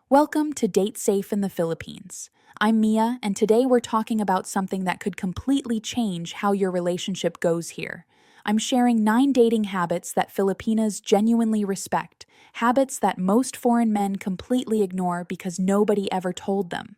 Welcome to Date Safe in the Philippines. I'm Mia, and today we're talking about something that could completely change how your relationship goes here. I'm sharing 9 dating habits that Filipinas genuinely respect, habits that most foreign men completely ignore because nobody ever told them.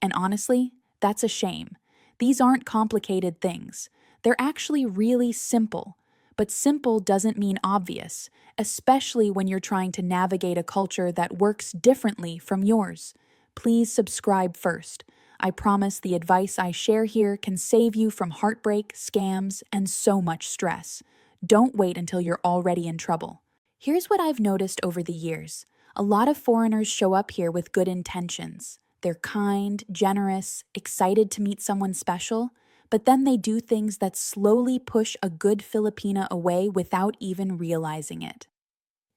And honestly, that's a shame. These aren't complicated things. They're actually really simple. But simple doesn't mean obvious, especially when you're trying to navigate a culture that works differently from yours. Please subscribe first. I promise the advice I share here can save you from heartbreak, scams, and so much stress. Don't wait until you're already in trouble. Here's what I've noticed over the years. A lot of foreigners show up here with good intentions. They're kind, generous, excited to meet someone special, but then they do things that slowly push a good Filipina away without even realizing it.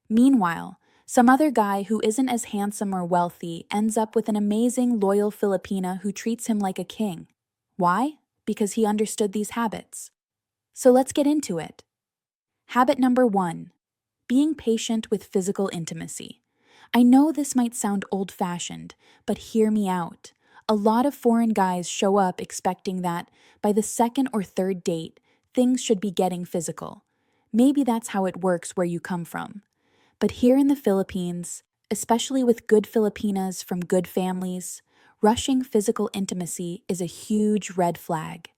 Meanwhile, some other guy who isn't as handsome or wealthy ends up with an amazing, loyal Filipina who treats him like a king. Why? Because he understood these habits. So let's get into it. Habit number 1: being patient with physical intimacy. I know this might sound old-fashioned, but hear me out. A lot of foreign guys show up expecting that, by the second or third date, things should be getting physical. Maybe that's how it works where you come from. But here in the Philippines, especially with good Filipinas from good families, rushing physical intimacy is a huge red flag.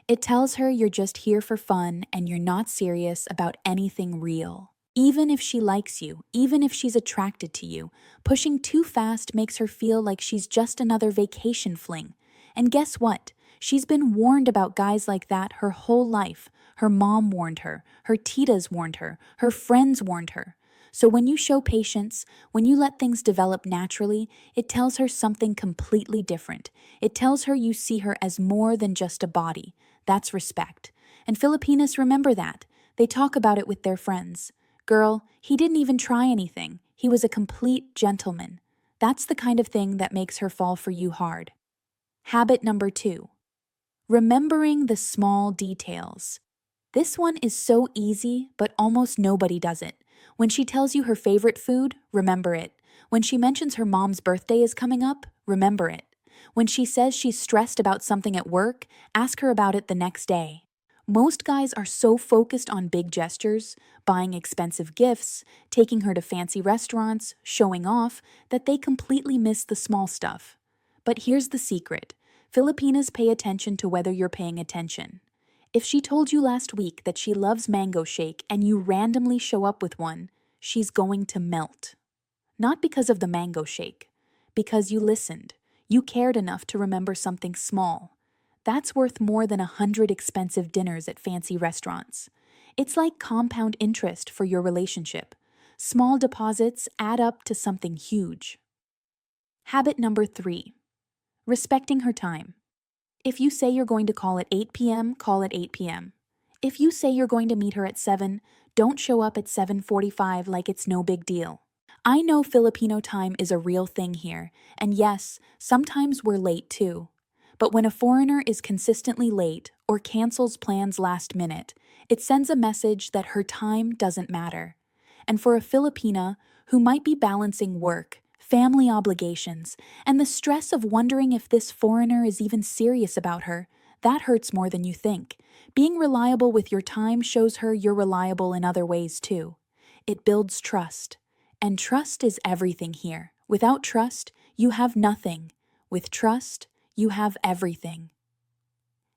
It tells her you're just here for fun and you're not serious about anything real. Even if she likes you, even if she's attracted to you, pushing too fast makes her feel like she's just another vacation fling. And guess what? She's been warned about guys like that her whole life. Her mom warned her titas warned her friends warned her. So when you show patience, when you let things develop naturally, it tells her something completely different. It tells her you see her as more than just a body. That's respect. And Filipinas remember that. They talk about it with their friends. Girl, he didn't even try anything. He was a complete gentleman. That's the kind of thing that makes her fall for you hard. Habit number 2: remembering the small details. This one is so easy, but almost nobody does it. When she tells you her favorite food, remember it. When she mentions her mom's birthday is coming up, remember it. When she says she's stressed about something at work, ask her about it the next day. Most guys are so focused on big gestures, buying expensive gifts, taking her to fancy restaurants, showing off, that they completely miss the small stuff. But here's the secret. Filipinas pay attention to whether you're paying attention. If she told you last week that she loves mango shake and you randomly show up with one, she's going to melt. Not because of the mango shake, because you listened. You cared enough to remember something small. That's worth more than 100 expensive dinners at fancy restaurants. It's like compound interest for your relationship. Small deposits add up to something huge. Habit number 3: respecting her time. If you say you're going to call at 8 p.m., call at 8 p.m. If you say you're going to meet her at 7, don't show up at 7:45 like it's no big deal. I know Filipino time is a real thing here, and yes, sometimes we're late too. But when a foreigner is consistently late or cancels plans last minute, it sends a message that her time doesn't matter. And for a Filipina who might be balancing work, family obligations, and the stress of wondering if this foreigner is even serious about her, that hurts more than you think. Being reliable with your time shows her you're reliable in other ways too. It builds trust. And trust is everything here. Without trust, you have nothing. With trust, you have everything.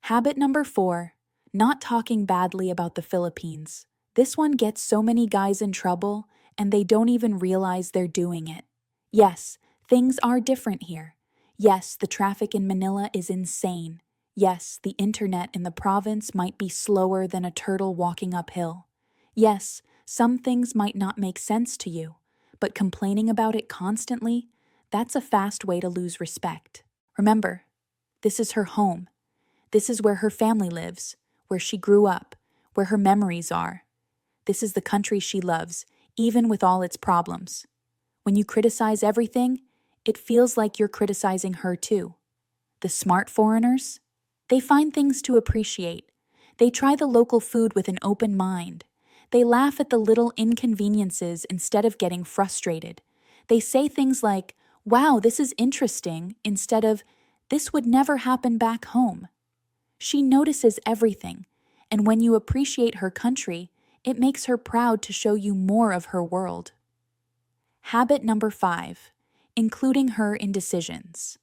Habit number 4: not talking badly about the Philippines. This one gets so many guys in trouble, and they don't even realize they're doing it. Yes, things are different here. Yes, the traffic in Manila is insane. Yes, the internet in the province might be slower than a turtle walking uphill. Yes, some things might not make sense to you, but complaining about it constantly, that's a fast way to lose respect. Remember, this is her home. This is where her family lives, where she grew up, where her memories are. This is the country she loves, even with all its problems. When you criticize everything, it feels like you're criticizing her too. The smart foreigners? They find things to appreciate. They try the local food with an open mind. They laugh at the little inconveniences instead of getting frustrated. They say things like, wow, this is interesting, instead of, this would never happen back home. She notices everything, and when you appreciate her country, it makes her proud to show you more of her world. Habit number 5, including her in decisions.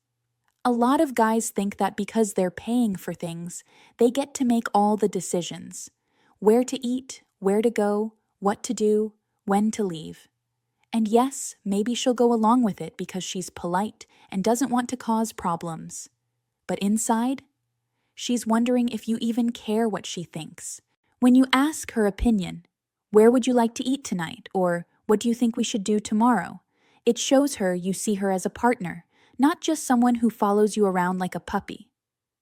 A lot of guys think that because they're paying for things, they get to make all the decisions. Where to eat, where to go, what to do, when to leave. And yes, maybe she'll go along with it because she's polite and doesn't want to cause problems. But inside, she's wondering if you even care what she thinks. When you ask her opinion, where would you like to eat tonight? Or what do you think we should do tomorrow? It shows her you see her as a partner, not just someone who follows you around like a puppy.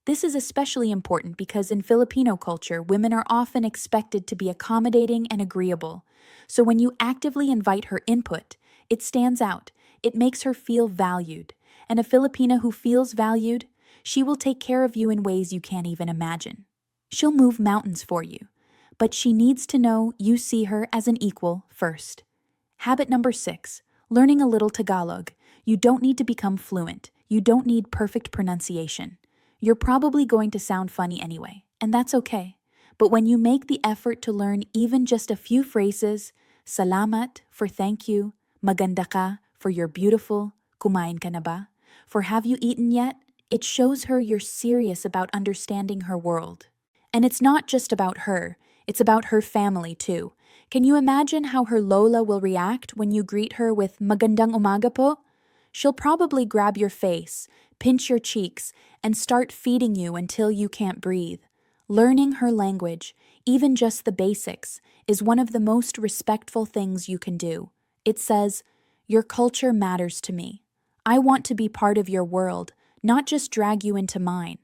This is especially important because in Filipino culture, women are often expected to be accommodating and agreeable. So when you actively invite her input, it stands out. It makes her feel valued. And a Filipina who feels valued, she will take care of you in ways you can't even imagine. She'll move mountains for you. But she needs to know you see her as an equal first. Habit number 6, learning a little Tagalog. You don't need to become fluent. You don't need perfect pronunciation. You're probably going to sound funny anyway, and that's okay. But when you make the effort to learn even just a few phrases, salamat for thank you, maganda ka for you're beautiful, kumain ka na ba, for have you eaten yet, it shows her you're serious about understanding her world. And it's not just about her, it's about her family too. Can you imagine how her lola will react when you greet her with magandang umaga po? She'll probably grab your face, pinch your cheeks, and start feeding you until you can't breathe. Learning her language, even just the basics, is one of the most respectful things you can do. It says, your culture matters to me. I want to be part of your world, not just drag you into mine.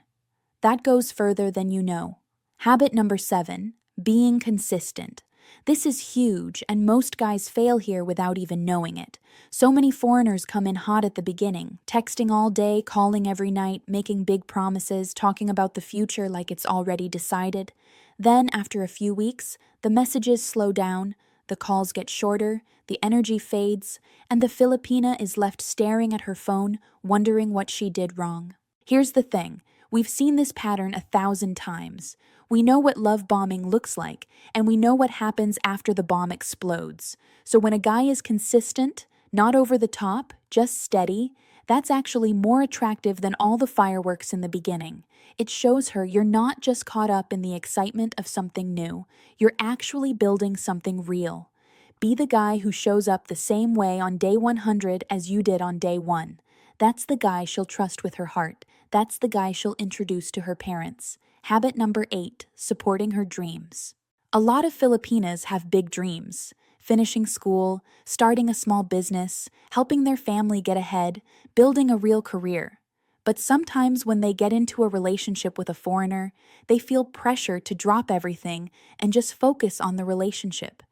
That goes further than you know. Habit number 7, being consistent. This is huge, and most guys fail here without even knowing it. So many foreigners come in hot at the beginning, texting all day, calling every night, making big promises, talking about the future like it's already decided. Then, after a few weeks, the messages slow down, the calls get shorter, the energy fades, and the Filipina is left staring at her phone, wondering what she did wrong. Here's the thing. We've seen this pattern 1,000 times. We know what love bombing looks like, and we know what happens after the bomb explodes. So when a guy is consistent, not over the top, just steady, that's actually more attractive than all the fireworks in the beginning. It shows her you're not just caught up in the excitement of something new, you're actually building something real. Be the guy who shows up the same way on day 100 as you did on day 1. That's the guy she'll trust with her heart. That's the guy she'll introduce to her parents. Habit number 8, supporting her dreams. A lot of Filipinas have big dreams. Finishing school, starting a small business, helping their family get ahead, building a real career. But sometimes when they get into a relationship with a foreigner, they feel pressure to drop everything and just focus on the relationship.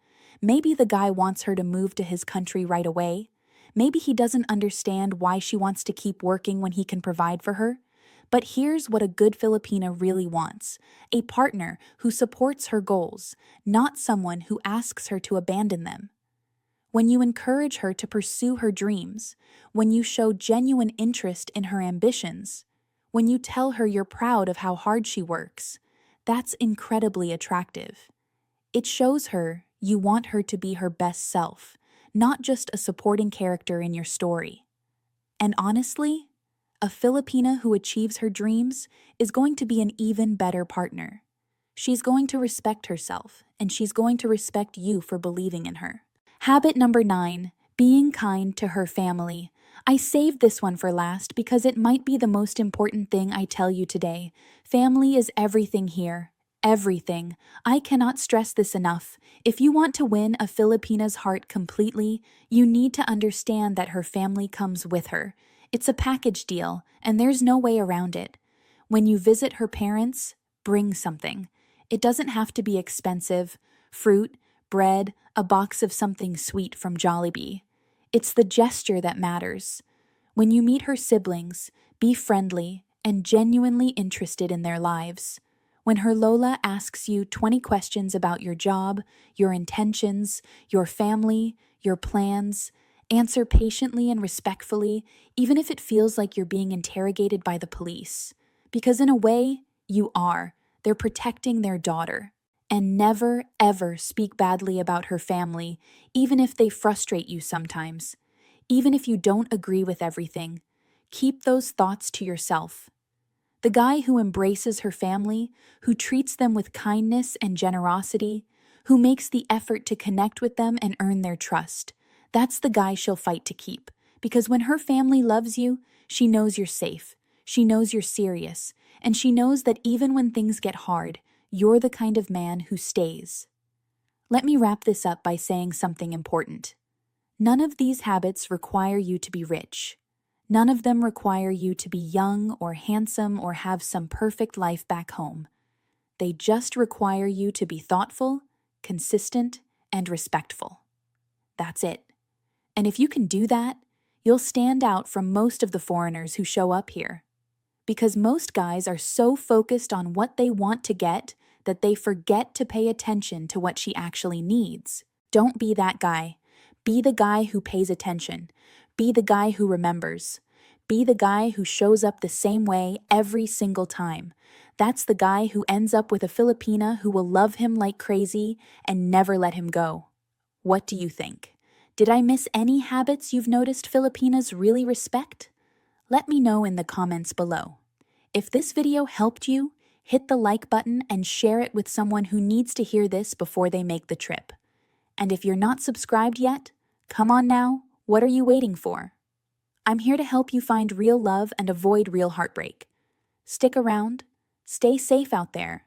Maybe the guy wants her to move to his country right away. Maybe he doesn't understand why she wants to keep working when he can provide for her. But here's what a good Filipina really wants: a partner who supports her goals, not someone who asks her to abandon them. When you encourage her to pursue her dreams, when you show genuine interest in her ambitions, when you tell her you're proud of how hard she works, that's incredibly attractive. It shows her you want her to be her best self, not just a supporting character in your story. And honestly, a Filipina who achieves her dreams is going to be an even better partner. She's going to respect herself, and she's going to respect you for believing in her. Habit number 9, being kind to her family. I saved this one for last because it might be the most important thing I tell you today. Family is everything here. Everything. I cannot stress this enough. If you want to win a Filipina's heart completely, you need to understand that her family comes with her. It's a package deal, and there's no way around it. When you visit her parents, bring something. It doesn't have to be expensive. Fruit, bread, a box of something sweet from Jollibee. It's the gesture that matters. When you meet her siblings, be friendly and genuinely interested in their lives. When her Lola asks you 20 questions about your job, your intentions, your family, your plans, Answer patiently and respectfully, even if it feels like you're being interrogated by the police. Because in a way, you are. They're protecting their daughter. And never, ever speak badly about her family, even if they frustrate you sometimes. Even if you don't agree with everything. Keep those thoughts to yourself. The guy who embraces her family, who treats them with kindness and generosity, who makes the effort to connect with them and earn their trust, that's the guy she'll fight to keep. Because when her family loves you, she knows you're safe, she knows you're serious, and she knows that even when things get hard, you're the kind of man who stays. Let me wrap this up by saying something important. None of these habits require you to be rich. None of them require you to be young or handsome or have some perfect life back home. They just require you to be thoughtful, consistent, and respectful. That's it. And if you can do that, you'll stand out from most of the foreigners who show up here. Because most guys are so focused on what they want to get that they forget to pay attention to what she actually needs. Don't be that guy. Be the guy who pays attention. Be the guy who remembers. Be the guy who shows up the same way every single time. That's the guy who ends up with a Filipina who will love him like crazy and never let him go. What do you think? Did I miss any habits you've noticed Filipinas really respect? Let me know in the comments below. If this video helped you, hit the like button and share it with someone who needs to hear this before they make the trip. And if you're not subscribed yet, come on now, what are you waiting for? I'm here to help you find real love and avoid real heartbreak. Stick around, stay safe out there,